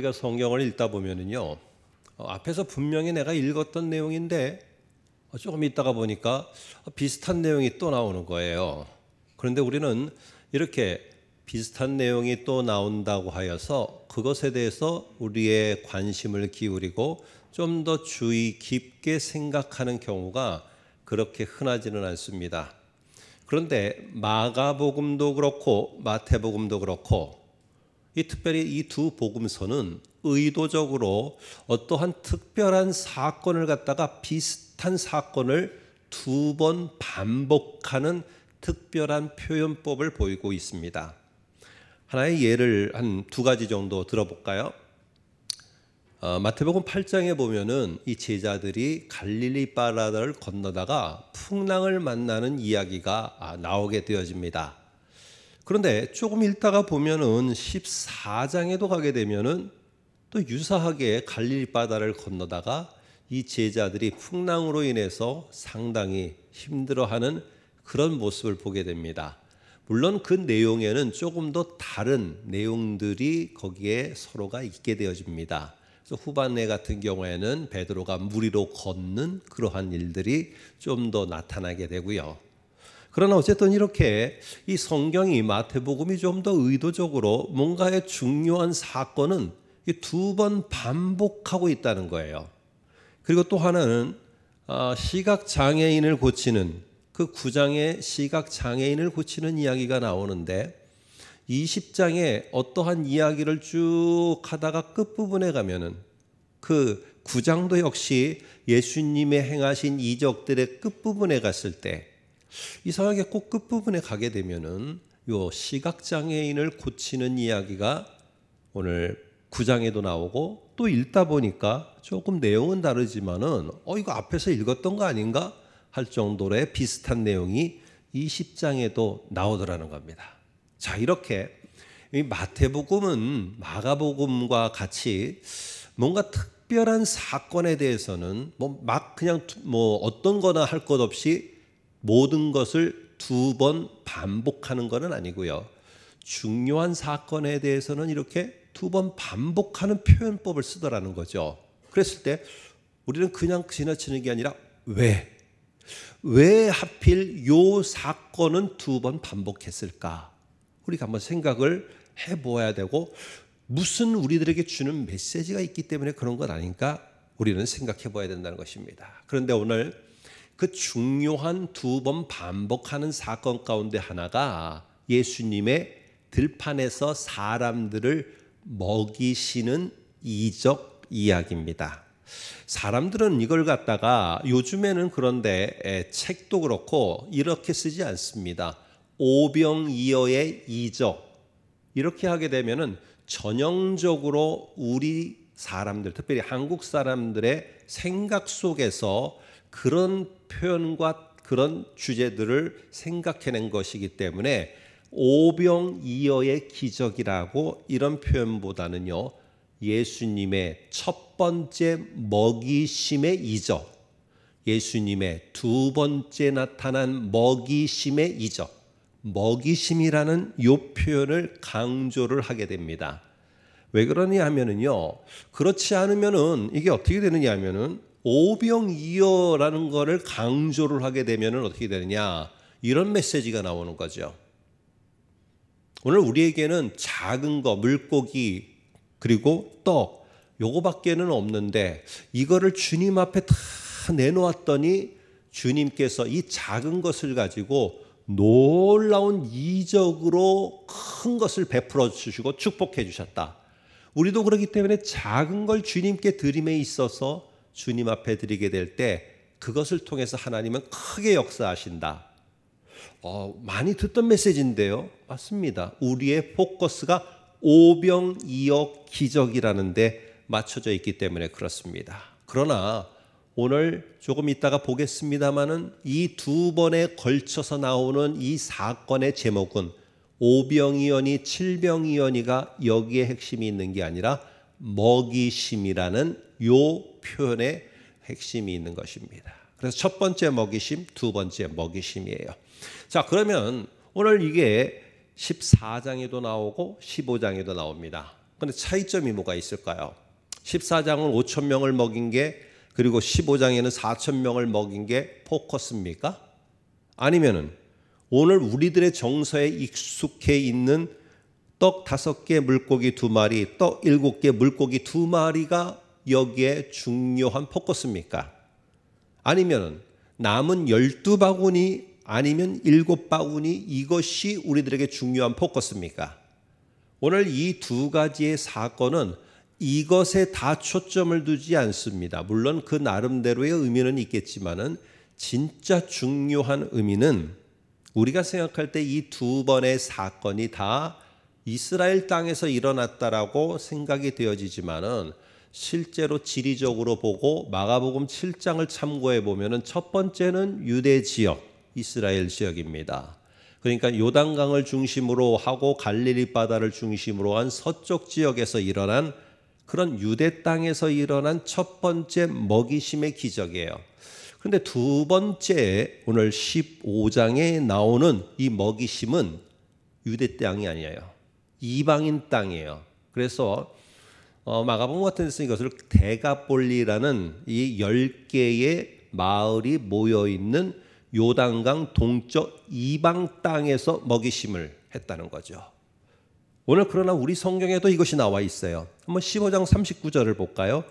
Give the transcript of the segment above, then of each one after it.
우리가 성경을 읽다 보면은요, 앞에서 분명히 내가 읽었던 내용인데 조금 있다가 보니까 비슷한 내용이 또 나오는 거예요. 그런데 우리는 이렇게 비슷한 내용이 또 나온다고 하여서 그것에 대해서 우리의 관심을 기울이고 좀 더 주의 깊게 생각하는 경우가 그렇게 흔하지는 않습니다. 그런데 마가복음도 그렇고 마태복음도 그렇고 특별히 이 두 복음서는 의도적으로 어떠한 특별한 사건을 갖다가 비슷한 사건을 두 번 반복하는 특별한 표현법을 보이고 있습니다. 하나의 예를 한 두 가지 정도 들어볼까요? 마태복음 8장에 보면은 이 제자들이 갈릴리 바다를 건너다가 풍랑을 만나는 이야기가 나오게 되어집니다. 그런데 조금 읽다가 보면은 14장에도 가게 되면은 또 유사하게 갈릴리 바다를 건너다가 이 제자들이 풍랑으로 인해서 상당히 힘들어하는 그런 모습을 보게 됩니다. 물론 그 내용에는 조금 더 다른 내용들이 거기에 서로가 있게 되어집니다. 그래서 후반에 같은 경우에는 베드로가 물 위로 걷는 그러한 일들이 좀 더 나타나게 되고요. 그러나 어쨌든 이렇게 이 성경이 마태복음이 좀 더 의도적으로 뭔가의 중요한 사건은 두 번 반복하고 있다는 거예요. 그리고 또 하나는 시각장애인을 고치는 그 9장의 시각장애인을 고치는 이야기가 나오는데 20장에 어떠한 이야기를 쭉 하다가 끝부분에 가면은 그 9장도 역시 예수님의 행하신 이적들의 끝부분에 갔을 때 이상하게 꼭 끝부분에 가게 되면은 요 시각장애인을 고치는 이야기가 오늘 9장에도 나오고 또 읽다 보니까 조금 내용은 다르지만은 이거 앞에서 읽었던 거 아닌가 할 정도의 비슷한 내용이 20장에도 나오더라는 겁니다. 자, 이렇게 이 마태복음은 마가복음과 같이 뭔가 특별한 사건에 대해서는 막 그냥 어떤 거나 할 것 없이 모든 것을 두 번 반복하는 것은 아니고요. 중요한 사건에 대해서는 이렇게 두 번 반복하는 표현법을 쓰더라는 거죠. 그랬을 때 우리는 그냥 지나치는 게 아니라 왜 하필 요 사건은 두 번 반복했을까? 우리가 한번 생각을 해보아야 되고 무슨 우리들에게 주는 메시지가 있기 때문에 그런 것 아닌가 우리는 생각해 봐야 된다는 것입니다. 그런데 오늘 그 중요한 두 번 반복하는 사건 가운데 하나가 예수님의 들판에서 사람들을 먹이시는 이적 이야기입니다. 사람들은 이걸 갖다가 요즘에는 그런데 책도 그렇고 이렇게 쓰지 않습니다. 오병이어의 이적 이렇게 하게 되면은 전형적으로 우리 사람들 특별히 한국 사람들의 생각 속에서 그런 표현과 그런 주제들을 생각해낸 것이기 때문에 오병이어의 기적이라고 이런 표현보다는요 예수님의 첫 번째 먹이심의 이적, 예수님의 두 번째 나타난 먹이심의 이적, 먹이심이라는 이 표현을 강조를 하게 됩니다. 왜 그러냐 하면은요, 그렇지 않으면은 이게 어떻게 되느냐 하면은 오병이어라는 거를 강조를 하게 되면은 어떻게 되느냐, 이런 메시지가 나오는 거죠. 오늘 우리에게는 작은 거, 물고기 그리고 떡 요거밖에는 없는데 이거를 주님 앞에 다 내놓았더니 주님께서 이 작은 것을 가지고 놀라운 이적으로 큰 것을 베풀어 주시고 축복해 주셨다. 우리도 그렇기 때문에 작은 걸 주님께 드림에 있어서 주님 앞에 드리게 될 때 그것을 통해서 하나님은 크게 역사하신다. 많이 듣던 메시지인데요. 맞습니다. 우리의 포커스가 오병이어 기적이라는 데 맞춰져 있기 때문에 그렇습니다. 그러나 오늘 조금 이따가 보겠습니다마는 이 두 번에 걸쳐서 나오는 이 사건의 제목은 오병이어니 칠병이어니가 여기에 핵심이 있는 게 아니라 먹이심이라는 요 표현에 핵심이 있는 것입니다. 그래서 첫 번째 먹이심, 두 번째 먹이심이에요. 자, 그러면 오늘 이게 14장에도 나오고 15장에도 나옵니다. 그런데 차이점이 뭐가 있을까요? 14장은 5천 명을 먹인 게, 그리고 15장에는 4천 명을 먹인 게 포커스입니까? 아니면은 오늘 우리들의 정서에 익숙해 있는 떡 5개, 물고기 2마리, 떡 7개, 물고기 2마리가 여기에 중요한 포커스입니까? 아니면은 남은 12바구니 아니면 7바구니, 이것이 우리들에게 중요한 포커스입니까? 오늘 이 두 가지의 사건은 이것에 다 초점을 두지 않습니다. 물론 그 나름대로의 의미는 있겠지만은 진짜 중요한 의미는 우리가 생각할 때 이 두 번의 사건이 다 이스라엘 땅에서 일어났다라고 생각이 되어지지만은 실제로 지리적으로 보고 마가복음 7장을 참고해 보면은 첫 번째는 유대 지역, 이스라엘 지역입니다. 그러니까 요단강을 중심으로 하고 갈릴리 바다를 중심으로 한 서쪽 지역에서 일어난 그런 유대 땅에서 일어난 첫 번째 먹이심의 기적이에요. 그런데 두 번째 오늘 15장에 나오는 이 먹이심은 유대 땅이 아니에요. 이방인 땅이에요. 그래서 마가복음 같은 데서 이것을 데가폴리라는 이 10개의 마을이 모여있는 요단강 동쪽 이방 땅에서 먹이심을 했다는 거죠. 오늘 그러나 우리 성경에도 이것이 나와 있어요. 한번 15장 39절을 볼까요?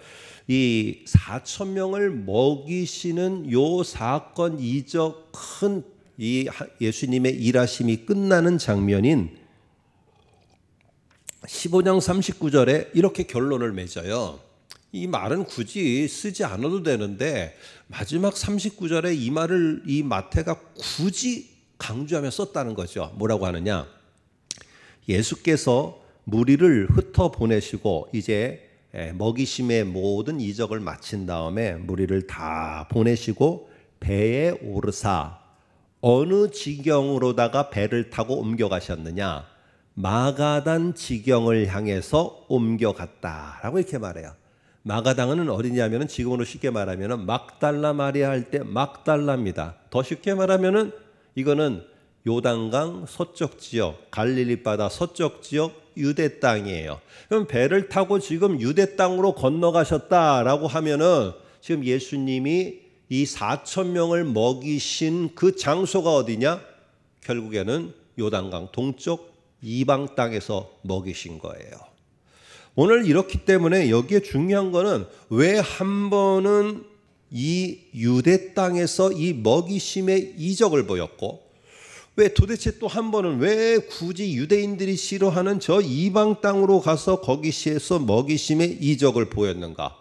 이 4천 명을 먹이시는 요 사건, 이적, 큰 이 예수님의 일하심이 끝나는 장면인 15장 39절에 이렇게 결론을 맺어요. 이 말은 굳이 쓰지 않아도 되는데 마지막 39절에 이 말을 이 마태가 굳이 강조하며 썼다는 거죠. 뭐라고 하느냐? 예수께서 무리를 흩어 보내시고 이제 먹이심의 모든 이적을 마친 다음에 무리를 다 보내시고 배에 오르사 어느 지경으로다가 배를 타고 옮겨가셨느냐? 마가단 지경을 향해서 옮겨갔다라고 이렇게 말해요. 마가단은 어디냐면은 지금으로 쉽게 말하면은 막달라 마리아 할 때 막달라입니다. 더 쉽게 말하면은 이거는 요단강 서쪽 지역, 갈릴리 바다 서쪽 지역 유대 땅이에요. 그럼 배를 타고 지금 유대 땅으로 건너가셨다라고 하면은 지금 예수님이 이 4천 명을 먹이신 그 장소가 어디냐? 결국에는 요단강 동쪽 이방 땅에서 먹이신 거예요. 오늘 이렇기 때문에 여기에 중요한 거는 왜 한 번은 이 유대 땅에서 이 먹이심의 이적을 보였고 왜 도대체 또 한 번은 왜 굳이 유대인들이 싫어하는 저 이방 땅으로 가서 거기시에서 먹이심의 이적을 보였는가?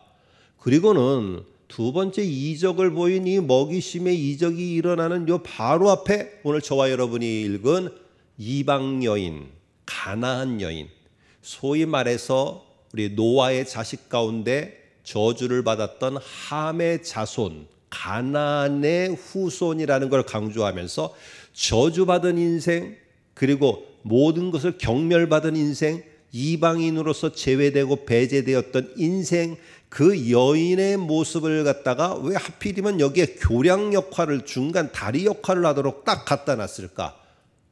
그리고는 두 번째 이적을 보인 이 먹이심의 이적이 일어나는 요 바로 앞에 오늘 저와 여러분이 읽은 이방 여인, 가나안 여인, 소위 말해서 우리 노아의 자식 가운데 저주를 받았던 함의 자손, 가나안의 후손이라는 걸 강조하면서 저주받은 인생, 그리고 모든 것을 경멸받은 인생, 이방인으로서 제외되고 배제되었던 인생, 그 여인의 모습을 갖다가 왜 하필이면 여기에 교량 역할을, 중간 다리 역할을 하도록 딱 갖다 놨을까?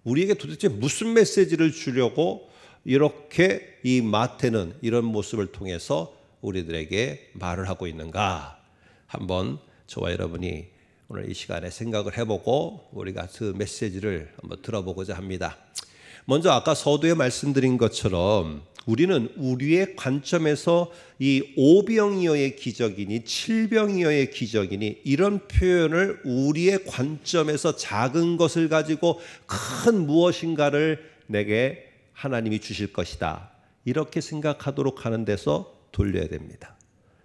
우리에게 도대체 무슨 메시지를 주려고 이렇게 이 마태는 이런 모습을 통해서 우리들에게 말을 하고 있는가? 한번 저와 여러분이 오늘 이 시간에 생각을 해보고 우리가 그 메시지를 한번 들어보고자 합니다. 먼저 아까 서두에 말씀드린 것처럼 우리는 우리의 관점에서 이 오병이어의 기적이니 칠병이어의 기적이니 이런 표현을 우리의 관점에서 작은 것을 가지고 큰 무엇인가를 내게 하나님이 주실 것이다, 이렇게 생각하도록 하는 데서 돌려야 됩니다.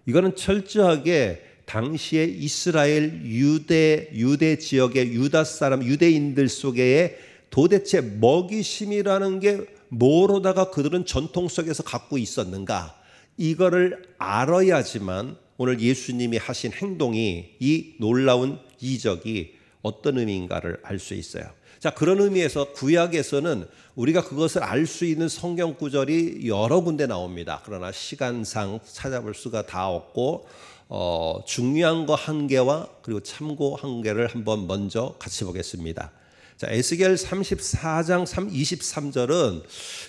이거는 철저하게 당시에 이스라엘 유대 지역의 유다 사람 유대인들 속에 도대체 먹이심이라는 게 뭐로다가 그들은 전통 속에서 갖고 있었는가, 이거를 알아야지만 오늘 예수님이 하신 행동이, 이 놀라운 이적이 어떤 의미인가를 알 수 있어요. 자, 그런 의미에서 구약에서는 우리가 그것을 알 수 있는 성경 구절이 여러 군데 나옵니다. 그러나 시간상 찾아볼 수가 다 없고 중요한 거 한 개와 그리고 참고 한 개를 한번 먼저 같이 보겠습니다. 자, 에스겔 34장 23절은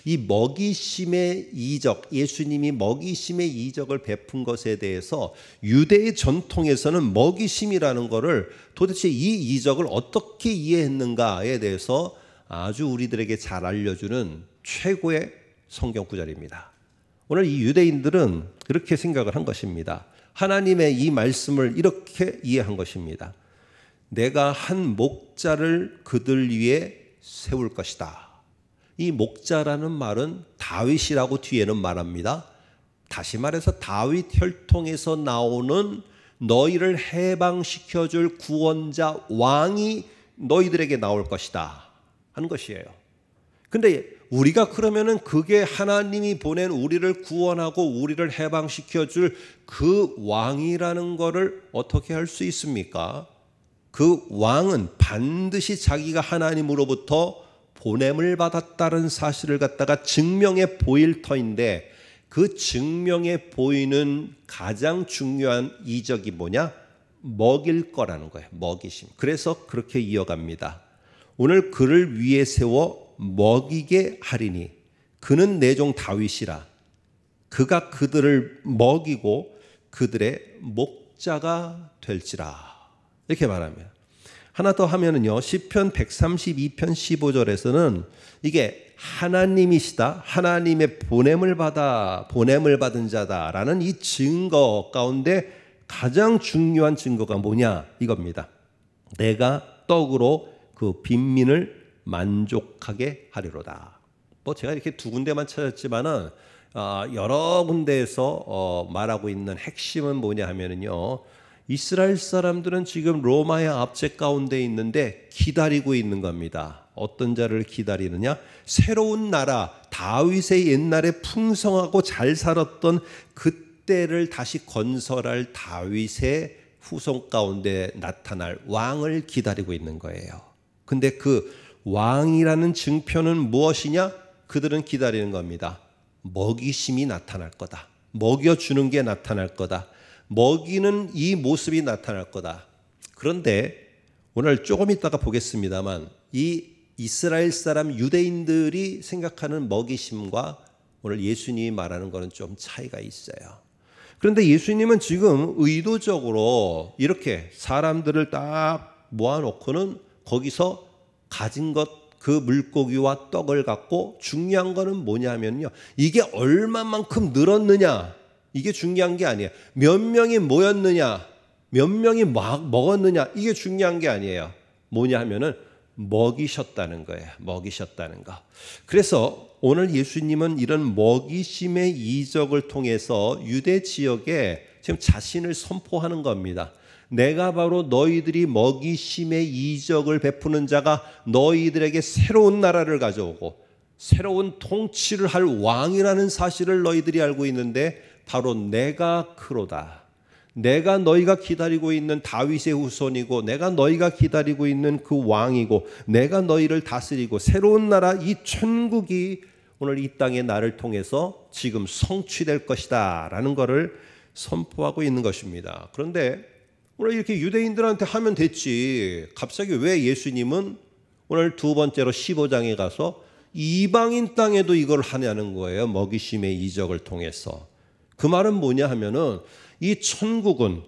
이 먹이심의 이적, 예수님이 먹이심의 이적을 베푼 것에 대해서 유대의 전통에서는 먹이심이라는 것을 도대체 이 이적을 어떻게 이해했는가에 대해서 아주 우리들에게 잘 알려주는 최고의 성경 구절입니다. 오늘 이 유대인들은 그렇게 생각을 한 것입니다. 하나님의 이 말씀을 이렇게 이해한 것입니다. 내가 한 목자를 그들 위에 세울 것이다. 이 목자라는 말은 다윗이라고 뒤에는 말합니다. 다시 말해서 다윗 혈통에서 나오는 너희를 해방시켜줄 구원자 왕이 너희들에게 나올 것이다 하는 것이에요. 근데 우리가 그러면은 그게 하나님이 보낸 우리를 구원하고 우리를 해방시켜줄 그 왕이라는 것을 어떻게 할 수 있습니까? 그 왕은 반드시 자기가 하나님으로부터 보냄을 받았다는 사실을 갖다가 증명해 보일 터인데 그 증명해 보이는 가장 중요한 이적이 뭐냐? 먹일 거라는 거예요. 먹이심. 그래서 그렇게 이어갑니다. 오늘 그를 위에 세워 먹이게 하리니 그는 내 종 다윗이라 그가 그들을 먹이고 그들의 목자가 될지라. 이렇게 말합니다. 하나 더 하면은요, 시편 132편 15절에서는 이게 하나님이시다, 하나님의 보냄을 받은 자다라는 이 증거 가운데 가장 중요한 증거가 뭐냐 이겁니다. 내가 떡으로 그 빈민을 만족하게 하리로다. 뭐 제가 이렇게 두 군데만 찾았지만은 여러 군데에서 말하고 있는 핵심은 뭐냐 하면은요, 이스라엘 사람들은 지금 로마의 압제 가운데 있는데 기다리고 있는 겁니다. 어떤 자를 기다리느냐? 새로운 나라, 다윗의 옛날에 풍성하고 잘 살았던 그때를 다시 건설할 다윗의 후손 가운데 나타날 왕을 기다리고 있는 거예요. 근데 그 왕이라는 증표는 무엇이냐? 그들은 기다리는 겁니다. 먹이심이 나타날 거다. 먹여주는 게 나타날 거다. 먹이는 이 모습이 나타날 거다. 그런데 오늘 조금 있다가 보겠습니다만 이 이스라엘 사람 유대인들이 생각하는 먹이심과 오늘 예수님이 말하는 것은 좀 차이가 있어요. 그런데 예수님은 지금 의도적으로 이렇게 사람들을 딱 모아놓고는 거기서 가진 것, 그 물고기와 떡을 갖고 중요한 거는 뭐냐면요, 이게 얼마만큼 늘었느냐, 이게 중요한 게 아니에요. 몇 명이 모였느냐, 몇 명이 막 먹었느냐, 이게 중요한 게 아니에요. 뭐냐 하면은 먹이셨다는 거예요. 먹이셨다는 거. 그래서 오늘 예수님은 이런 먹이심의 이적을 통해서 유대 지역에 지금 자신을 선포하는 겁니다. 내가 바로 너희들이 먹이심의 이적을 베푸는 자가 너희들에게 새로운 나라를 가져오고 새로운 통치를 할 왕이라는 사실을 너희들이 알고 있는데 바로 내가 그로다. 내가 너희가 기다리고 있는 다윗의 후손이고 내가 너희가 기다리고 있는 그 왕이고 내가 너희를 다스리고 새로운 나라 이 천국이 오늘 이 땅에 나를 통해서 지금 성취될 것이다 라는 것을 선포하고 있는 것입니다. 그런데 오늘 이렇게 유대인들한테 하면 됐지, 갑자기 왜 예수님은 오늘 두 번째로 15장에 가서 이방인 땅에도 이걸 하냐는 거예요. 먹이심의 이적을 통해서. 그 말은 뭐냐 하면은 이 천국은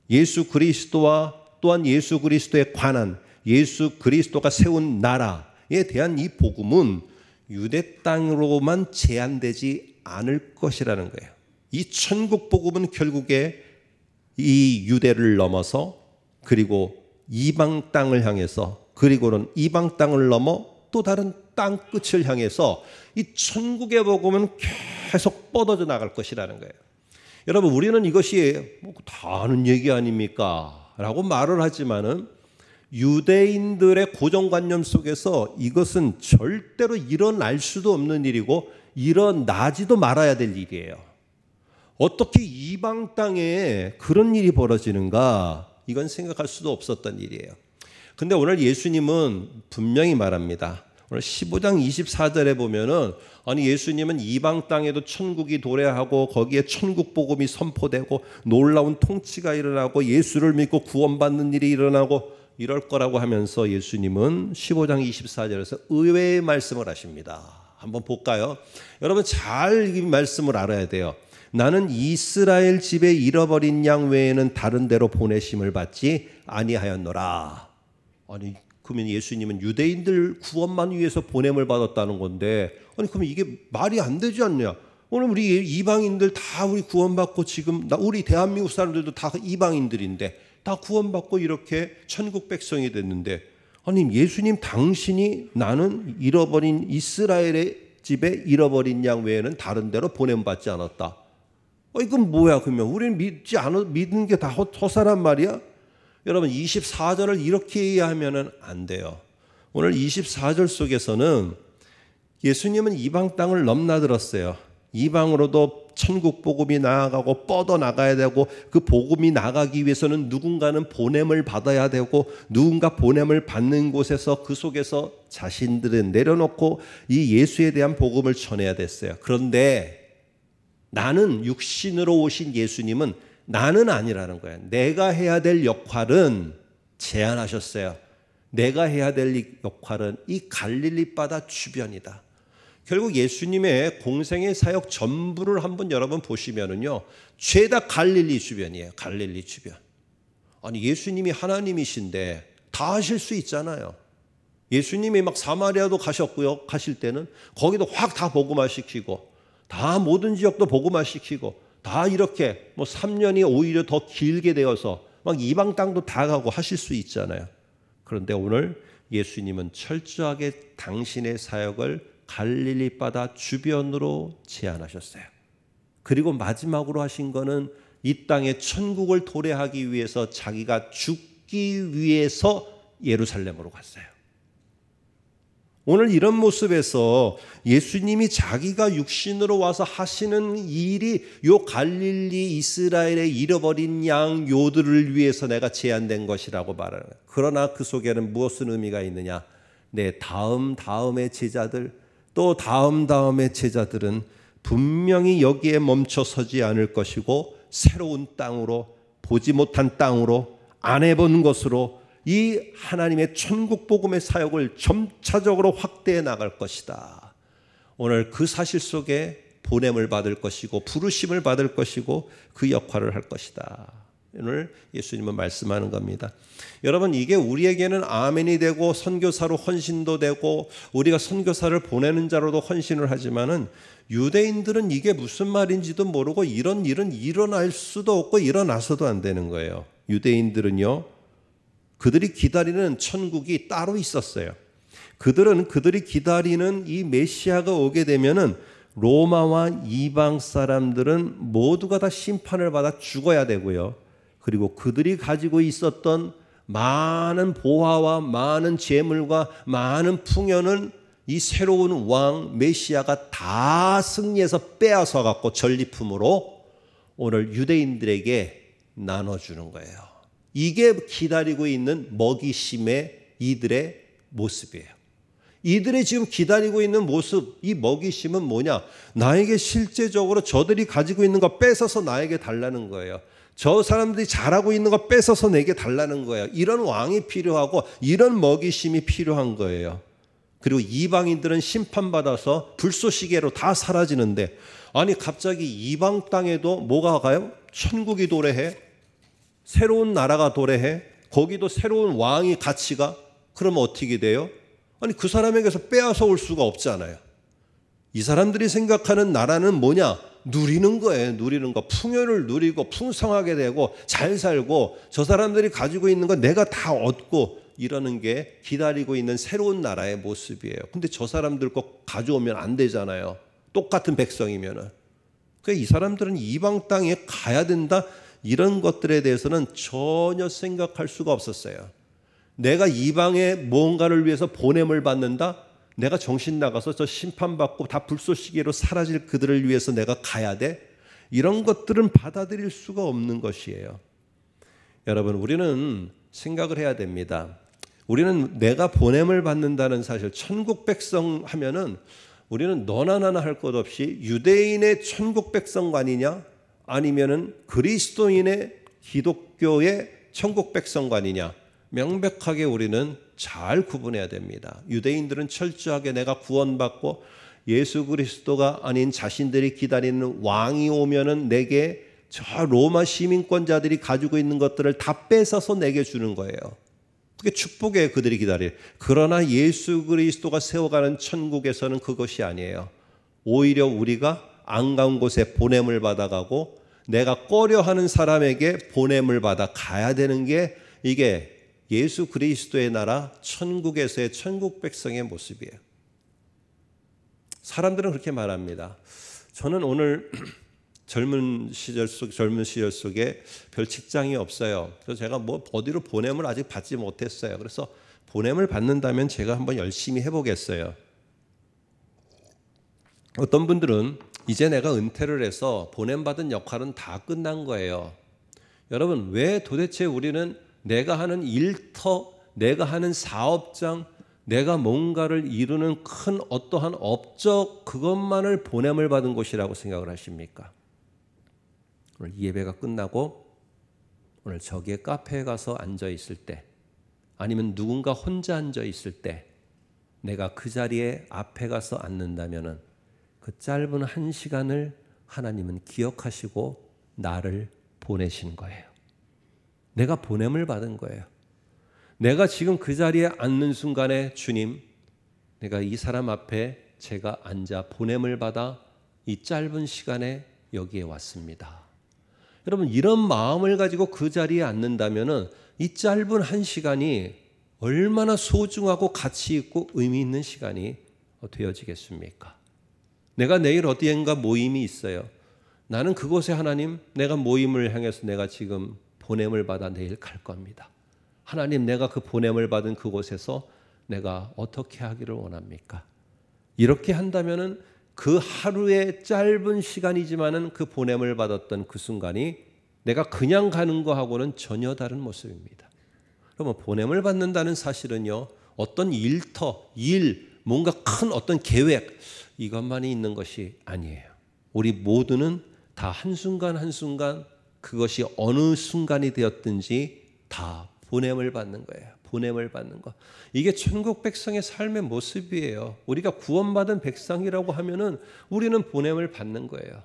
예수 그리스도와 또한 예수 그리스도에 관한 예수 그리스도가 세운 나라에 대한 이 복음은 유대 땅으로만 제한되지 않을 것이라는 거예요. 이 천국 복음은 결국에 이 유대를 넘어서 그리고 이방 땅을 향해서 그리고는 이방 땅을 넘어 또 다른 땅 끝을 향해서 이 천국의 복음은 계속 뻗어져 나갈 것이라는 거예요. 여러분, 우리는 이것이 다 아는 얘기 아닙니까? 라고 말을 하지만은 유대인들의 고정관념 속에서 이것은 절대로 일어날 수도 없는 일이고 일어나지도 말아야 될 일이에요. 어떻게 이방 땅에 그런 일이 벌어지는가? 이건 생각할 수도 없었던 일이에요. 근데 오늘 예수님은 분명히 말합니다. 오늘 15장 24절에 보면은 아니 예수님은 이방 땅에도 천국이 도래하고 거기에 천국 복음이 선포되고 놀라운 통치가 일어나고 예수를 믿고 구원받는 일이 일어나고 이럴 거라고 하면서 예수님은 15장 24절에서 의외의 말씀을 하십니다. 한번 볼까요? 여러분 잘 이 말씀을 알아야 돼요. 나는 이스라엘 집에 잃어버린 양 외에는 다른 데로 보내심을 받지 아니하였노라. 아니 그러면 예수님은 유대인들 구원만 위해서 보냄을 받았다는 건데, 아니 그러면 이게 말이 안 되지 않냐? 오늘 우리 이방인들 다 우리 구원받고, 지금 우리 대한민국 사람들도 다 이방인들인데 다 구원받고 이렇게 천국 백성이 됐는데, 아니 예수님 당신이 나는 잃어버린 이스라엘의 집에 잃어버린 양 외에는 다른 데로 보냄받지 않았다. 이건 뭐야? 그러면 우리는 믿는 게 다 허사란 말이야? 여러분 24절을 이렇게 이해하면 안 돼요. 오늘 24절 속에서는 예수님은 이방 땅을 넘나들었어요. 이방으로도 천국 복음이 나아가고 뻗어나가야 되고, 그 복음이 나가기 위해서는 누군가는 보냄을 받아야 되고, 누군가 보냄을 받는 곳에서 그 속에서 자신들은 내려놓고 이 예수에 대한 복음을 전해야 됐어요. 그런데 나는 육신으로 오신 예수님은 나는 아니라는 거예요. 내가 해야 될 역할은 제안하셨어요. 내가 해야 될 역할은 이 갈릴리 바다 주변이다. 결국 예수님의 공생의 사역 전부를 한번 여러분 보시면은요, 죄다 갈릴리 주변이에요. 갈릴리 주변. 아니 예수님이 하나님이신데 다 하실 수 있잖아요. 예수님이 막 사마리아도 가셨고요. 가실 때는 거기도 확 다 복음화시키고, 다 모든 지역도 복음화시키고, 다 이렇게 3년이 오히려 더 길게 되어서 막 이방 땅도 다 가고 하실 수 있잖아요. 그런데 오늘 예수님은 철저하게 당신의 사역을 갈릴리 바다 주변으로 제안하셨어요. 그리고 마지막으로 하신 거는 이 땅의 천국을 도래하기 위해서 자기가 죽기 위해서 예루살렘으로 갔어요. 오늘 이런 모습에서 예수님이 자기가 육신으로 와서 하시는 일이 요 갈릴리 이스라엘의 잃어버린 양 요들을 위해서 내가 제안된 것이라고 말하는 거예요. 그러나 그 속에는 무엇은 의미가 있느냐? 내 다음의 제자들, 또 다음의 제자들은 분명히 여기에 멈춰서지 않을 것이고, 새로운 땅으로, 보지 못한 땅으로, 안 해본 것으로 이 하나님의 천국 복음의 사역을 점차적으로 확대해 나갈 것이다. 오늘 그 사실 속에 보냄을 받을 것이고 부르심을 받을 것이고 그 역할을 할 것이다. 오늘 예수님은 말씀하는 겁니다. 여러분 이게 우리에게는 아멘이 되고 선교사로 헌신도 되고 우리가 선교사를 보내는 자로도 헌신을 하지만은, 유대인들은 이게 무슨 말인지도 모르고 이런 일은 일어날 수도 없고 일어나서도 안 되는 거예요. 유대인들은요, 그들이 기다리는 천국이 따로 있었어요. 그들이 기다리는 이 메시아가 오게 되면은 로마와 이방 사람들은 모두가 다 심판을 받아 죽어야 되고요. 그리고 그들이 가지고 있었던 많은 보화와 많은 재물과 많은 풍요는 이 새로운 왕 메시아가 다 승리해서 빼앗아 갖고 전리품으로 오늘 유대인들에게 나눠주는 거예요. 이게 기다리고 있는 먹이심의 이들의 모습이에요. 이들이 지금 기다리고 있는 모습, 이 먹이심은 뭐냐? 나에게 실제적으로 저들이 가지고 있는 거 뺏어서 나에게 달라는 거예요. 저 사람들이 잘하고 있는 거 뺏어서 내게 달라는 거예요. 이런 왕이 필요하고 이런 먹이심이 필요한 거예요. 그리고 이방인들은 심판받아서 불쏘시개로 다 사라지는데, 아니 갑자기 이방 땅에도 뭐가 가요? 천국이 도래해? 새로운 나라가 도래해? 거기도 새로운 왕이 같이 가? 그러면 어떻게 돼요? 아니 그 사람에게서 빼앗아 올 수가 없잖아요. 이 사람들이 생각하는 나라는 뭐냐? 누리는 거예요. 누리는 거. 풍요를 누리고 풍성하게 되고 잘 살고 저 사람들이 가지고 있는 거 내가 다 얻고 이러는 게 기다리고 있는 새로운 나라의 모습이에요. 근데 저 사람들 거 가져오면 안 되잖아요. 똑같은 백성이면은. 그러니까 이 사람들은 이방 땅에 가야 된다, 이런 것들에 대해서는 전혀 생각할 수가 없었어요. 내가 이방에 뭔가를 위해서 보냄을 받는다? 내가 정신 나가서 저 심판받고 다 불쏘시개로 사라질 그들을 위해서 내가 가야 돼? 이런 것들은 받아들일 수가 없는 것이에요. 여러분, 우리는 생각을 해야 됩니다. 우리는 내가 보냄을 받는다는 사실, 천국 백성 하면은 우리는 너나 나나 할 것 없이 유대인의 천국 백성관이냐, 아니면은 그리스도인의 기독교의 천국 백성관이냐, 명백하게 우리는 잘 구분해야 됩니다. 유대인들은 철저하게 내가 구원받고 예수 그리스도가 아닌 자신들이 기다리는 왕이 오면은 내게 저 로마 시민권자들이 가지고 있는 것들을 다 뺏어서 내게 주는 거예요. 그게 축복이에요. 그들이 기다려요. 그러나 예수 그리스도가 세워가는 천국에서는 그것이 아니에요. 오히려 우리가 안 간 곳에 보냄을 받아가고 내가 꺼려하는 사람에게 보냄을 받아 가야 되는 게 이게 예수 그리스도의 나라 천국에서의 천국 백성의 모습이에요. 사람들은 그렇게 말합니다. 저는 오늘 젊은 시절 속에 별 직장이 없어요. 그래서 제가 뭐 어디로 보냄을 아직 받지 못했어요. 그래서 보냄을 받는다면 제가 한번 열심히 해보겠어요. 어떤 분들은 이제 내가 은퇴를 해서 보냄받은 역할은 다 끝난 거예요. 여러분, 왜 도대체 우리는 내가 하는 일터, 내가 하는 사업장, 내가 뭔가를 이루는 큰 어떠한 업적 그것만을 보냄을 받은 곳이라고 생각을 하십니까? 오늘 이 예배가 끝나고 오늘 저기에 카페에 가서 앉아 있을 때 아니면 누군가 혼자 앉아 있을 때 내가 그 자리에 앞에 가서 앉는다면은 그 짧은 한 시간을 하나님은 기억하시고 나를 보내신 거예요. 내가 보냄을 받은 거예요. 내가 지금 그 자리에 앉는 순간에 주님, 내가 이 사람 앞에 제가 앉아 보냄을 받아 이 짧은 시간에 여기에 왔습니다. 여러분, 이런 마음을 가지고 그 자리에 앉는다면은 이 짧은 한 시간이 얼마나 소중하고 가치 있고 의미 있는 시간이 되어지겠습니까? 내가 내일 어디엔가 모임이 있어요. 나는 그곳에 하나님, 내가 모임을 향해서 내가 지금 보냄을 받아 내일 갈 겁니다. 하나님, 내가 그 보냄을 받은 그곳에서 내가 어떻게 하기를 원합니까? 이렇게 한다면은 그 하루의 짧은 시간이지만은 그 보냄을 받았던 그 순간이 내가 그냥 가는 거하고는 전혀 다른 모습입니다. 그러면 보냄을 받는다는 사실은요, 어떤 일터, 뭔가 큰 어떤 계획 이것만이 있는 것이 아니에요. 우리 모두는 다 한순간 한순간 그것이 어느 순간이 되었든지 다 보냄을 받는 거예요. 보냄을 받는 거. 이게 천국 백성의 삶의 모습이에요. 우리가 구원받은 백성이라고 하면은 우리는 보냄을 받는 거예요.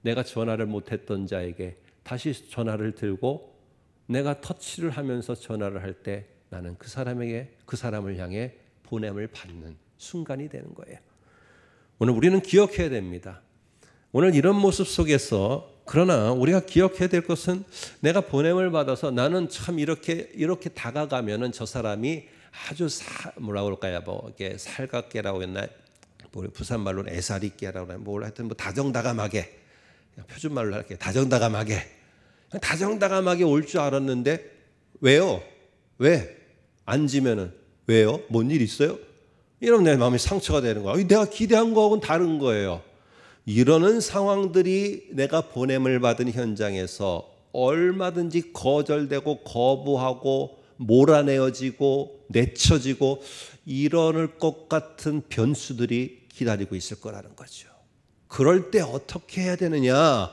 내가 전화를 못했던 자에게 다시 전화를 들고 내가 터치를 하면서 전화를 할 때 나는 그 사람을 향해 보냄을 받는 순간이 되는 거예요. 오늘 우리는 기억해야 됩니다. 오늘 이런 모습 속에서 그러나 우리가 기억해야 될 것은 내가 보냄을 받아서 나는 참 이렇게 다가가면은 저 사람이 아주 뭐라고 그럴까요? 뭐 이게 살갑게라고 했나? 뭐 부산 말로는 애살있게라고 하나? 뭐 하여튼 뭐 다정다감하게 표준 말로 할게. 다정다감하게 올 줄 알았는데 왜요? 왜? 앉으면은 왜요? 뭔 일 있어요? 이러면 내 마음이 상처가 되는 거야. 내가 기대한 거하고는 다른 거예요. 이러는 상황들이 내가 보냄을 받은 현장에서 얼마든지 거절되고 거부하고 몰아내어지고 내쳐지고 이럴 것 같은 변수들이 기다리고 있을 거라는 거죠. 그럴 때 어떻게 해야 되느냐?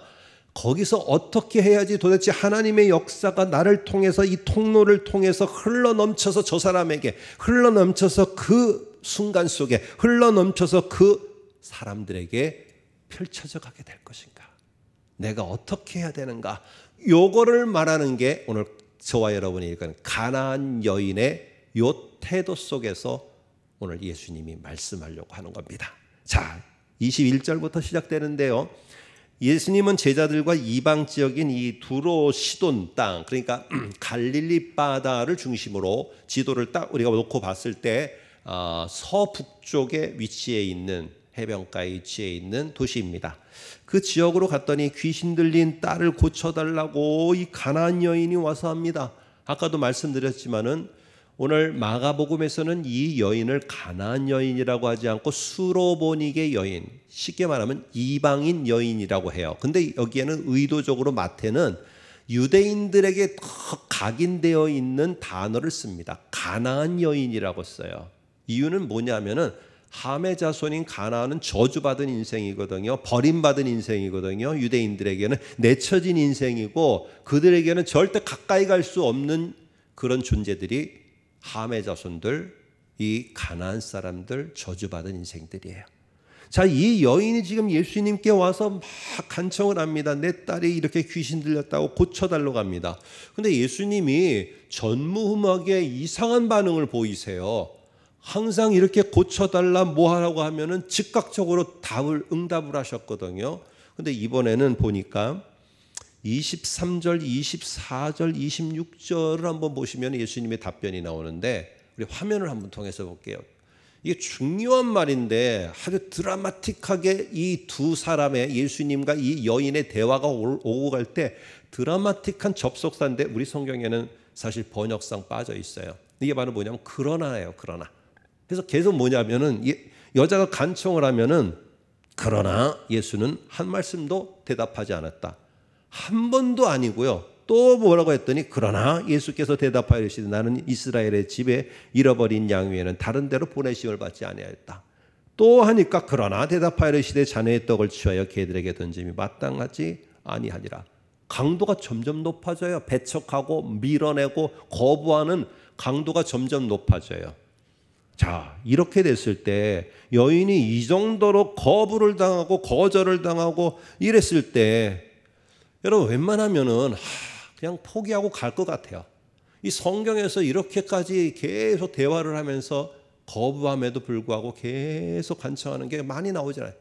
거기서 어떻게 해야지 도대체 하나님의 역사가 나를 통해서 이 통로를 통해서 흘러넘쳐서 저 사람에게 흘러넘쳐서 그 순간 속에 흘러넘쳐서 그 사람들에게 펼쳐져 가게 될 것인가? 내가 어떻게 해야 되는가? 요거를 말하는 게 오늘 저와 여러분이 읽은 가나안 여인의 요 태도 속에서 오늘 예수님이 말씀하려고 하는 겁니다. 자, 21절부터 시작되는데요. 예수님은 제자들과 이방 지역인 이 두로 시돈 땅, 그러니까 갈릴리 바다를 중심으로 지도를 딱 우리가 놓고 봤을 때 서북쪽에 위치해 있는 해변가에 위치해 있는 도시입니다. 그 지역으로 갔더니 귀신 들린 딸을 고쳐달라고 이 가나안 여인이 와서 합니다. 아까도 말씀드렸지만은 오늘 마가복음에서는 이 여인을 가나안 여인이라고 하지 않고 수로보닉의 여인, 쉽게 말하면 이방인 여인이라고 해요. 근데 여기에는 의도적으로 마태는 유대인들에게 더 각인되어 있는 단어를 씁니다. 가나안 여인이라고 써요. 이유는 뭐냐면은 함의 자손인 가나안은 저주받은 인생이거든요. 버림받은 인생이거든요. 유대인들에게는 내쳐진 인생이고 그들에게는 절대 가까이 갈 수 없는 그런 존재들이 함의 자손들, 이 가나안 사람들, 저주받은 인생들이에요. 자, 이 여인이 지금 예수님께 와서 막 간청을 합니다. 내 딸이 이렇게 귀신 들렸다고 고쳐달라고 합니다. 근데 예수님이 전무후무하게 이상한 반응을 보이세요. 항상 이렇게 고쳐달라 뭐 하라고 하면은 즉각적으로 응답을 하셨거든요. 근데 이번에는 보니까 23절, 24절, 26절을 한번 보시면 예수님의 답변이 나오는데, 우리 화면을 한번 통해서 볼게요. 이게 중요한 말인데 아주 드라마틱하게 이 두 사람의, 예수님과 이 여인의 대화가 오고 갈 때 드라마틱한 접속사인데 우리 성경에는 사실 번역상 빠져 있어요. 이게 바로 뭐냐면 그러나예요. 그러나. 그래서 계속 뭐냐면은 여자가 간청을 하면은 그러나 예수는 한 말씀도 대답하지 않았다. 한 번도 아니고요. 또 뭐라고 했더니 그러나 예수께서 대답하여 이르시되 나는 이스라엘의 집에 잃어버린 양 외에는 다른 데로 보내심을 받지 아니하였다. 또 하니까 그러나 대답하여 이르시되 자네의 떡을 취하여 개들에게 던짐이 마땅하지 아니하니라. 강도가 점점 높아져요. 배척하고 밀어내고 거부하는 강도가 점점 높아져요. 자, 이렇게 됐을 때 여인이 이 정도로 거부를 당하고 거절을 당하고 이랬을 때 여러분 웬만하면은 그냥 포기하고 갈 것 같아요. 이 성경에서 이렇게까지 계속 대화를 하면서 거부함에도 불구하고 계속 간청하는 게 많이 나오잖아요.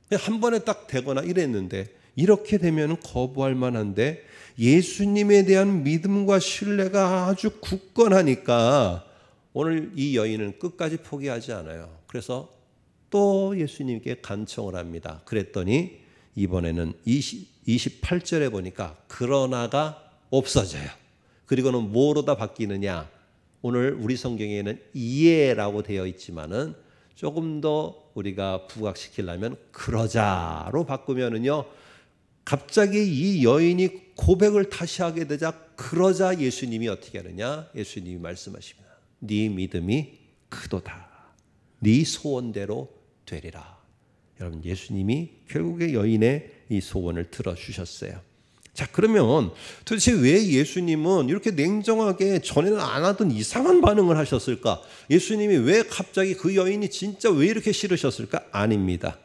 그냥 한 번에 딱 되거나 이랬는데 이렇게 되면 거부할 만한데 예수님에 대한 믿음과 신뢰가 아주 굳건하니까 오늘 이 여인은 끝까지 포기하지 않아요. 그래서 또 예수님께 간청을 합니다. 그랬더니 이번에는 28절에 보니까 그러나가 없어져요. 그리고는 뭐로 다 바뀌느냐? 오늘 우리 성경에는 이에라고 되어 있지만은 조금 더 우리가 부각시키려면 그러자로 바꾸면은요. 갑자기 이 여인이 고백을 다시 하게 되자 그러자 예수님이 어떻게 하느냐? 예수님이 말씀하십니다. 네 믿음이 크도다. 네 소원대로 되리라. 여러분 예수님이 결국에 여인의 이 소원을 들어주셨어요. 자, 그러면 도대체 왜 예수님은 이렇게 냉정하게 전에는 안 하던 이상한 반응을 하셨을까? 예수님이 왜 갑자기 그 여인이 진짜 왜 이렇게 싫으셨을까? 아닙니다.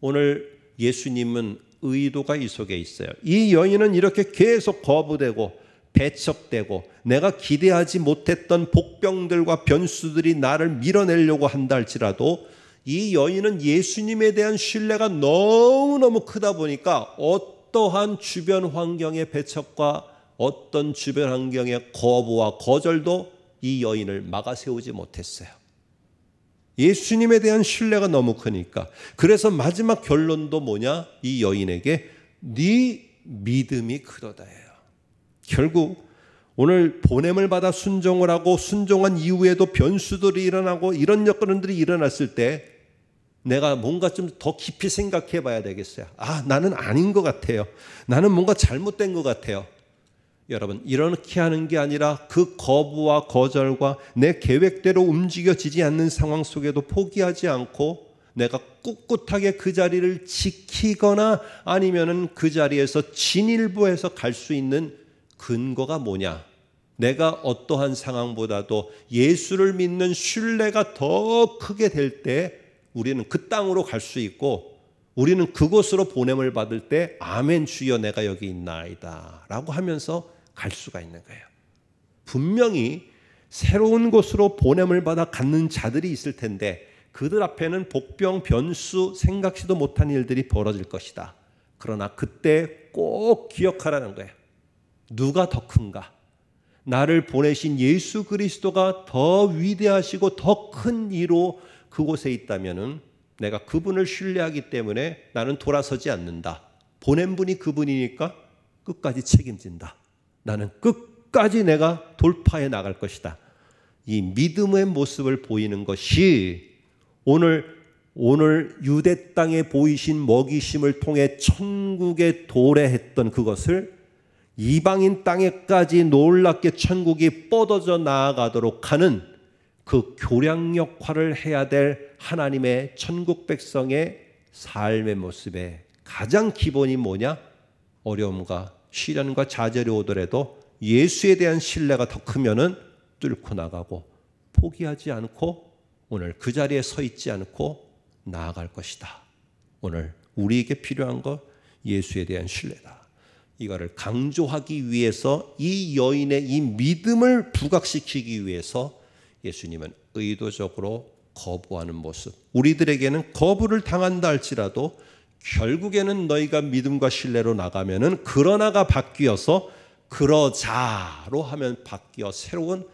오늘 예수님은 의도가 이 속에 있어요. 이 여인은 이렇게 계속 거부되고 배척되고 내가 기대하지 못했던 복병들과 변수들이 나를 밀어내려고 한다 할지라도 이 여인은 예수님에 대한 신뢰가 너무너무 크다 보니까 어떠한 주변 환경의 배척과 어떤 주변 환경의 거부와 거절도 이 여인을 막아세우지 못했어요. 예수님에 대한 신뢰가 너무 크니까. 그래서 마지막 결론도 뭐냐? 이 여인에게 네 믿음이 크도다예요. 결국 오늘 보냄을 받아 순종을 하고 순종한 이후에도 변수들이 일어나고 이런 여건들이 일어났을 때 내가 뭔가 좀 더 깊이 생각해 봐야 되겠어요. 아, 나는 아닌 것 같아요. 나는 뭔가 잘못된 것 같아요. 여러분, 이렇게 하는 게 아니라 그 거부와 거절과 내 계획대로 움직여지지 않는 상황 속에도 포기하지 않고 내가 꿋꿋하게 그 자리를 지키거나 아니면은 그 자리에서 진일보해서 갈 수 있는 근거가 뭐냐? 내가 어떠한 상황보다도 예수를 믿는 신뢰가 더 크게 될 때 우리는 그 땅으로 갈 수 있고 우리는 그곳으로 보냄을 받을 때 아멘 주여 내가 여기 있나이다 라고 하면서 갈 수가 있는 거예요. 분명히 새로운 곳으로 보냄을 받아 갖는 자들이 있을 텐데 그들 앞에는 복병, 변수, 생각지도 못한 일들이 벌어질 것이다. 그러나 그때 꼭 기억하라는 거예요. 누가 더 큰가? 나를 보내신 예수 그리스도가 더 위대하시고 더 큰 이로 그곳에 있다면은 내가 그분을 신뢰하기 때문에 나는 돌아서지 않는다. 보낸 분이 그분이니까 끝까지 책임진다. 나는 끝까지 내가 돌파해 나갈 것이다. 이 믿음의 모습을 보이는 것이 오늘 유대 땅에 보이신 먹이심을 통해 천국에 도래했던 그것을 이방인 땅에까지 놀랍게 천국이 뻗어져 나아가도록 하는 그 교량 역할을 해야 될 하나님의 천국 백성의 삶의 모습의 가장 기본이 뭐냐? 어려움과 시련과 좌절이 오더라도 예수에 대한 신뢰가 더 크면은 뚫고 나가고 포기하지 않고 오늘 그 자리에 서 있지 않고 나아갈 것이다. 오늘 우리에게 필요한 것 예수에 대한 신뢰다. 이거를 강조하기 위해서 이 여인의 이 믿음을 부각시키기 위해서 예수님은 의도적으로 거부하는 모습. 우리들에게는 거부를 당한다 할지라도 결국에는 너희가 믿음과 신뢰로 나가면은 그러나가 바뀌어서 그러자로 하면 바뀌어 새로운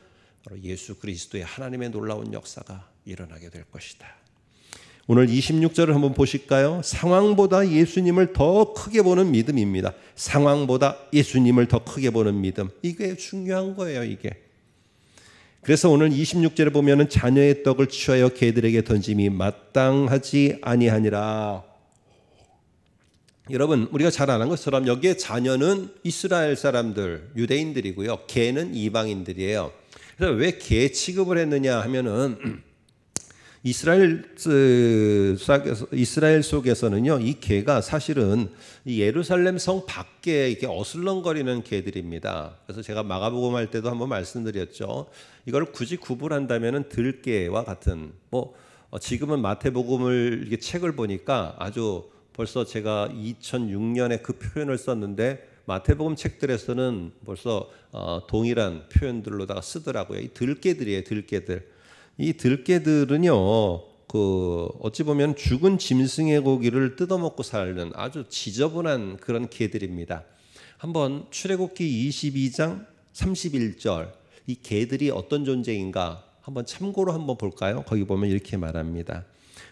바로 예수 그리스도의 하나님의 놀라운 역사가 일어나게 될 것이다. 오늘 26절을 한번 보실까요? 상황보다 예수님을 더 크게 보는 믿음입니다. 상황보다 예수님을 더 크게 보는 믿음. 이게 중요한 거예요, 이게. 그래서 오늘 26절에 보면은 자녀의 떡을 취하여 개들에게 던짐이 마땅하지 아니하니라. 여러분, 우리가 잘 아는 것처럼 여기에 자녀는 이스라엘 사람들, 유대인들이고요. 개는 이방인들이에요. 그래서 왜 개 취급을 했느냐 하면은 이스라엘 속에서는요, 이 개가 사실은 이 예루살렘 성 밖에 이렇게 어슬렁거리는 개들입니다. 그래서 제가 마가복음 할 때도 한번 말씀드렸죠. 이걸 굳이 구분한다면은 들개와 같은 지금은 마태복음을 이렇게 책을 보니까 아주 벌써 제가 2006년에 그 표현을 썼는데 마태복음 책들에서는 벌써 동일한 표현들로다가 쓰더라고요. 이 들개들이에요, 들개들. 이 들개들은요, 어찌 보면 죽은 짐승의 고기를 뜯어먹고 사는 아주 지저분한 그런 개들입니다. 한번 출애굽기 22장 31절, 이 개들이 어떤 존재인가 한번 참고로 한번 볼까요? 거기 보면 이렇게 말합니다.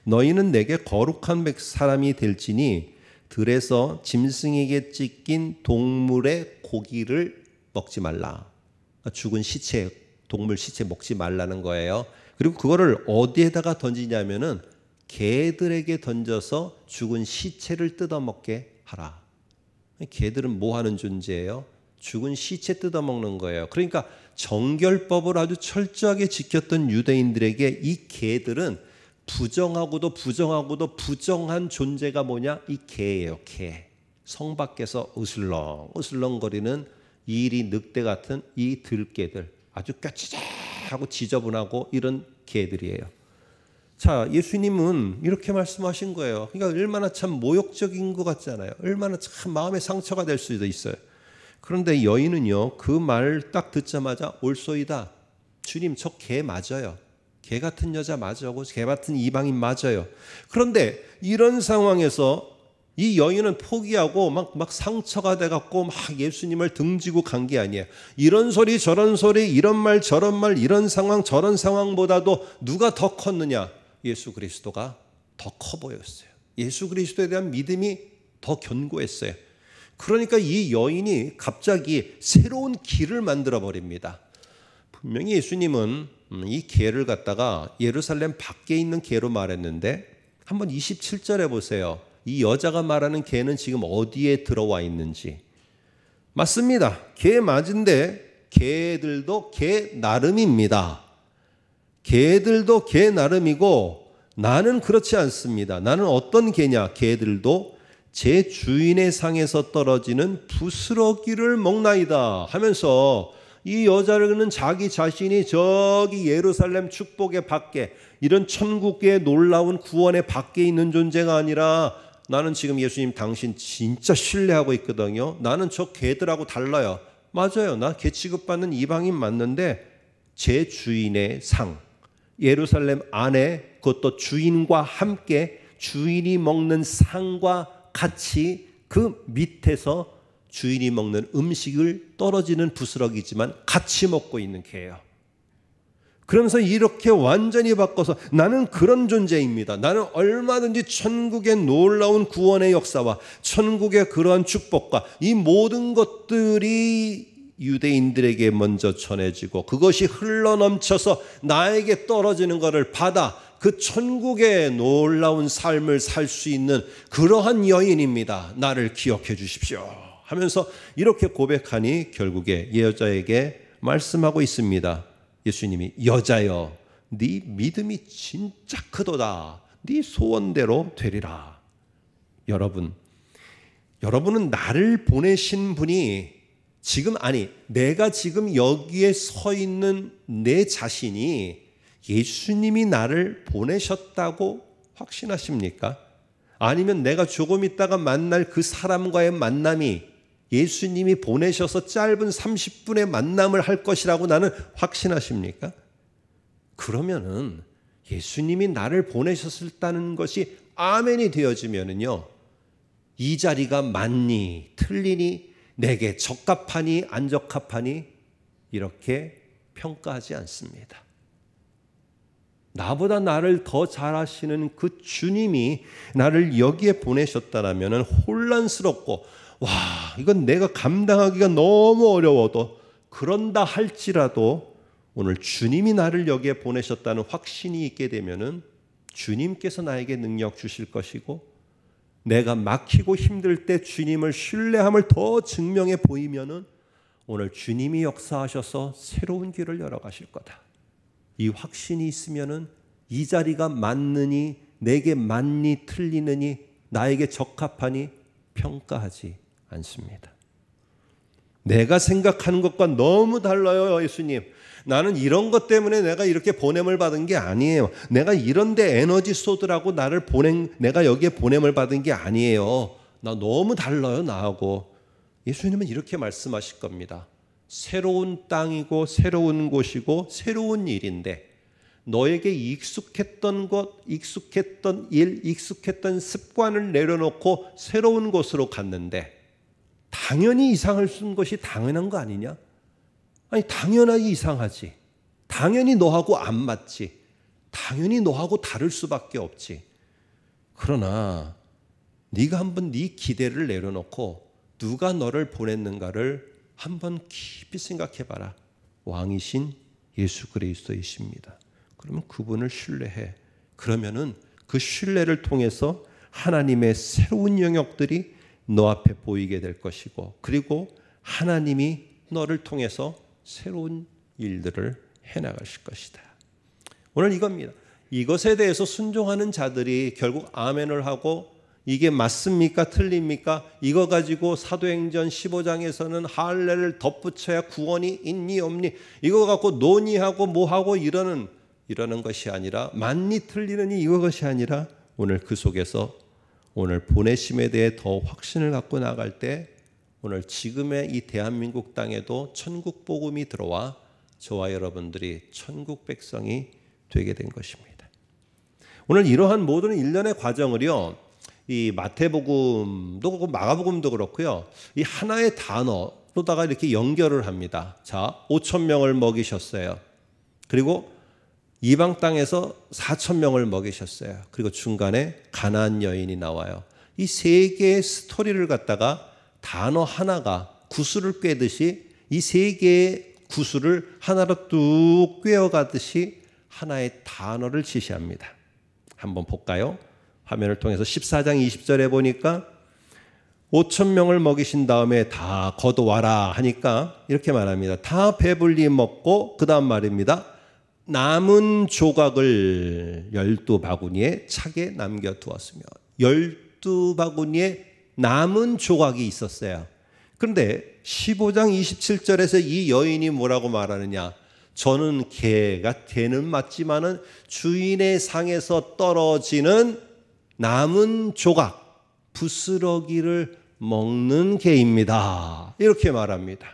너희는 내게 거룩한 사람이 될지니 들에서 짐승에게 찢긴 동물의 고기를 먹지 말라. 죽은 시체, 동물 시체 먹지 말라는 거예요. 그리고 그거를 어디에다가 던지냐면은 개들에게 던져서 죽은 시체를 뜯어먹게 하라. 개들은 뭐 하는 존재예요? 죽은 시체 뜯어먹는 거예요. 그러니까 정결법을 아주 철저하게 지켰던 유대인들에게 이 개들은 부정하고도 부정한 존재가 뭐냐? 이 개예요, 개. 성 밖에서 으슬렁거리는 이리 늑대 같은 이 들개들. 아주 까치하고 지저분하고 이런 개들이에요. 자, 예수님은 이렇게 말씀하신 거예요. 그러니까 얼마나 참 모욕적인 것 같잖아요. 얼마나 참 마음의 상처가 될 수도 있어요. 그런데 여인은요, 그 말 딱 듣자마자 올소이다. 주님, 저 개 맞아요. 개 같은 여자 맞아요. 개 같은 이방인 맞아요. 그런데 이런 상황에서 이 여인은 포기하고 막 상처가 돼갖고 막 예수님을 등지고 간 게 아니에요. 이런 소리 저런 소리, 이런 말 저런 말, 이런 상황 저런 상황보다도 누가 더 컸느냐? 예수 그리스도가 더 커 보였어요. 예수 그리스도에 대한 믿음이 더 견고했어요. 그러니까 이 여인이 갑자기 새로운 길을 만들어 버립니다. 분명히 예수님은 이 개를 갖다가 예루살렘 밖에 있는 개로 말했는데 한번 27절에 보세요. 이 여자가 말하는 개는 지금 어디에 들어와 있는지. 맞습니다. 개 맞은데 개들도 개 나름입니다. 개들도 개 나름이고 나는 그렇지 않습니다. 나는 어떤 개냐? 개들도 제 주인의 상에서 떨어지는 부스러기를 먹나이다 하면서 이 여자는 자기 자신이 저기 예루살렘 축복의 밖에 이런 천국의 놀라운 구원의 밖에 있는 존재가 아니라 나는 지금 예수님 당신 진짜 신뢰하고 있거든요. 나는 저 개들하고 달라요. 맞아요. 나 개 취급받는 이방인 맞는데 제 주인의 상, 예루살렘 안에 그것도 주인과 함께 주인이 먹는 상과 같이 그 밑에서 주인이 먹는 음식을 떨어지는 부스러기지만 같이 먹고 있는 개예요. 그러면서 이렇게 완전히 바꿔서 나는 그런 존재입니다. 나는 얼마든지 천국의 놀라운 구원의 역사와 천국의 그러한 축복과 이 모든 것들이 유대인들에게 먼저 전해지고 그것이 흘러넘쳐서 나에게 떨어지는 것을 받아 그 천국의 놀라운 삶을 살 수 있는 그러한 여인입니다. 나를 기억해 주십시오 하면서 이렇게 고백하니 결국에 여자에게 말씀하고 있습니다. 예수님이 여자여 네 믿음이 진짜 크도다. 네 소원대로 되리라. 여러분은 나를 보내신 분이 내가 지금 여기에 서 있는 내 자신이 예수님이 나를 보내셨다고 확신하십니까? 아니면 내가 조금 있다가 만날 그 사람과의 만남이 예수님이 보내셔서 짧은 30분의 만남을 할 것이라고 나는 확신하십니까? 그러면은 예수님이 나를 보내셨다는 것이 아멘이 되어지면은요, 이 자리가 맞니 틀리니 내게 적합하니 안 적합하니 이렇게 평가하지 않습니다. 나보다 나를 더 잘 아시는 그 주님이 나를 여기에 보내셨다라면 혼란스럽고 이건 내가 감당하기가 너무 어려워도 그런다 할지라도 오늘 주님이 나를 여기에 보내셨다는 확신이 있게 되면은 주님께서 나에게 능력 주실 것이고, 내가 막히고 힘들 때 주님을 신뢰함을 더 증명해 보이면은 오늘 주님이 역사하셔서 새로운 길을 열어가실 거다. 이 확신이 있으면은 이 자리가 맞느니 내게 맞니 틀리느니 나에게 적합하니 평가하지 않습니다. 내가 생각하는 것과 너무 달라요, 예수님. 나는 이런 것 때문에 내가 이렇게 보냄을 받은 게 아니에요. 내가 이런데 에너지 쏟으라고 내가 여기에 보냄을 받은 게 아니에요. 나 너무 달라요, 나하고. 예수님은 이렇게 말씀하실 겁니다. 새로운 땅이고 새로운 곳이고 새로운 일인데 너에게 익숙했던 것, 익숙했던 일, 익숙했던 습관을 내려놓고 새로운 곳으로 갔는데 당연히 이상할 수 있는 것이 당연한 거 아니냐? 아니, 당연하게 이상하지. 당연히 너하고 안 맞지. 당연히 너하고 다를 수밖에 없지. 그러나 네가 한번 네 기대를 내려놓고 누가 너를 보냈는가를 한번 깊이 생각해봐라. 왕이신 예수 그리스도이십니다. 그러면 그분을 신뢰해. 그러면은 그 신뢰를 통해서 하나님의 새로운 영역들이 너 앞에 보이게 될 것이고, 그리고 하나님이 너를 통해서 새로운 일들을 해나가실 것이다. 오늘 이겁니다. 이것에 대해서 순종하는 자들이 결국 아멘을 하고, 이게 맞습니까? 틀립니까? 이거 가지고 사도행전 15장에서는 할례를 덧붙여야 구원이 있니 없니 이거 갖고 논의하고 뭐하고 이러는 것이 아니라, 맞니 틀리느니 이것이 아니라 오늘 그 속에서 오늘 보내심에 대해 더 확신을 갖고 나갈 때 오늘 지금의 이 대한민국 땅에도 천국 복음이 들어와 저와 여러분들이 천국 백성이 되게 된 것입니다. 오늘 이러한 모든 일련의 과정을요, 이 마태복음도 그렇고 마가복음도 그렇고요, 이 하나의 단어로다가 이렇게 연결을 합니다. 자, 5,000명을 먹이셨어요. 그리고 이방 땅에서 4,000명을 먹이셨어요. 그리고 중간에 가나안 여인이 나와요. 이 세 개의 스토리를 갖다가 단어 하나가 구슬을 꿰듯이 이 세 개의 구슬을 하나로 뚝 꿰어가듯이 하나의 단어를 지시합니다. 한번 볼까요? 화면을 통해서 14장 20절에 보니까 5,000명을 먹이신 다음에 다 거두와라 하니까 이렇게 말합니다. 다 배불리 먹고 그 다음 말입니다. 남은 조각을 12바구니에 차게 남겨두었으며, 12바구니에 남은 조각이 있었어요. 그런데 15장 27절에서 이 여인이 뭐라고 말하느냐? 저는 개는 맞지만은 주인의 상에서 떨어지는 남은 조각, 부스러기를 먹는 개입니다. 이렇게 말합니다.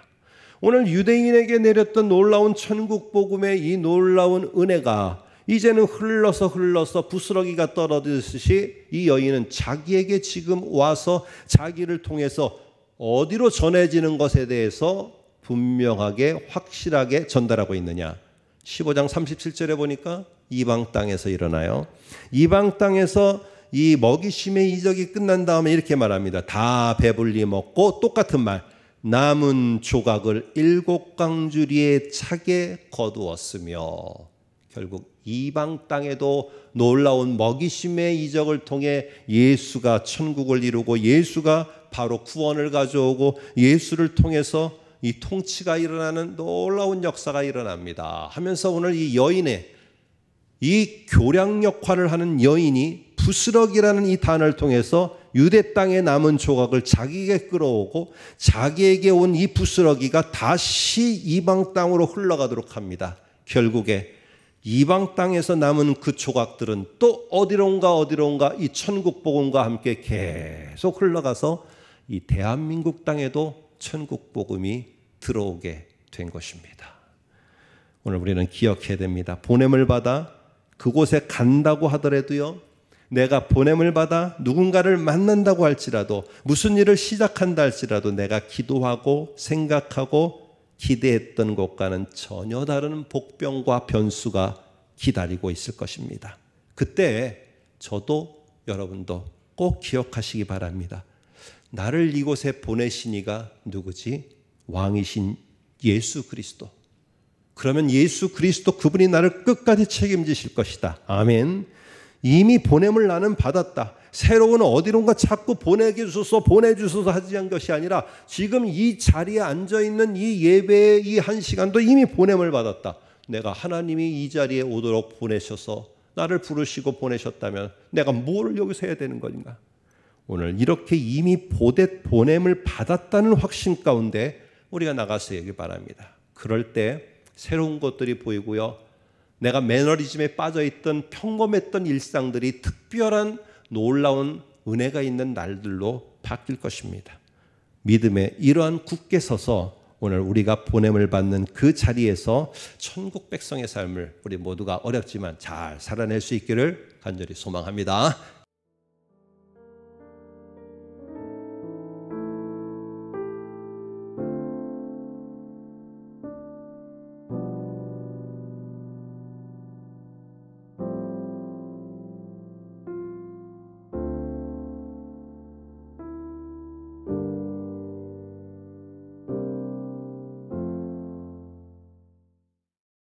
오늘 유대인에게 내렸던 놀라운 천국 복음의 이 놀라운 은혜가 이제는 흘러서 부스러기가 떨어지듯이 이 여인은 자기에게 지금 와서 자기를 통해서 어디로 전해지는 것에 대해서 분명하게 확실하게 전달하고 있느냐. 15장 37절에 보니까 이방 땅에서 일어나요. 이방 땅에서 이 먹이심의 이적이 끝난 다음에 이렇게 말합니다. 다 배불리 먹고 똑같은 말, 남은 조각을 7강주리에 차게 거두었으며, 결국 이방 땅에도 놀라운 먹이심의 이적을 통해 예수가 천국을 이루고 예수가 바로 구원을 가져오고 예수를 통해서 이 통치가 일어나는 놀라운 역사가 일어납니다 하면서 오늘 이 여인의 이 교량 역할을 하는 여인이 부스러기라는 이 단어를 통해서 유대 땅에 남은 조각을 자기에게 끌어오고 자기에게 온 이 부스러기가 다시 이방 땅으로 흘러가도록 합니다. 결국에 이방 땅에서 남은 그 조각들은 또 어디론가 이 천국 복음과 함께 계속 흘러가서 이 대한민국 땅에도 천국 복음이 들어오게 된 것입니다. 오늘 우리는 기억해야 됩니다. 보냄을 받아 그곳에 간다고 하더라도요, 내가 보냄을 받아 누군가를 만난다고 할지라도, 무슨 일을 시작한다 할지라도 내가 기도하고 생각하고 기대했던 것과는 전혀 다른 복병과 변수가 기다리고 있을 것입니다. 그때 저도 여러분도 꼭 기억하시기 바랍니다. 나를 이곳에 보내신 이가 누구지? 왕이신 예수 그리스도. 그러면 예수 그리스도 그분이 나를 끝까지 책임지실 것이다. 아멘. 이미 보냄을 나는 받았다. 새로운 어디론가 자꾸 보내주소서 하지 않은 것이 아니라 지금 이 자리에 앉아있는 이 예배의 이 한 시간도 이미 보냄을 받았다. 내가 하나님이 이 자리에 오도록 보내셔서 나를 부르시고 보내셨다면 내가 뭘 여기서 해야 되는 것인가? 오늘 이렇게 이미 보냄을 받았다는 확신 가운데 우리가 나가서 얘기 바랍니다. 그럴 때 새로운 것들이 보이고요, 내가 매너리즘에 빠져있던 평범했던 일상들이 특별한 놀라운 은혜가 있는 날들로 바뀔 것입니다. 믿음에 이러한 굳게 서서 오늘 우리가 보냄을 받는 그 자리에서 천국 백성의 삶을 우리 모두가 어렵지만 잘 살아낼 수 있기를 간절히 소망합니다.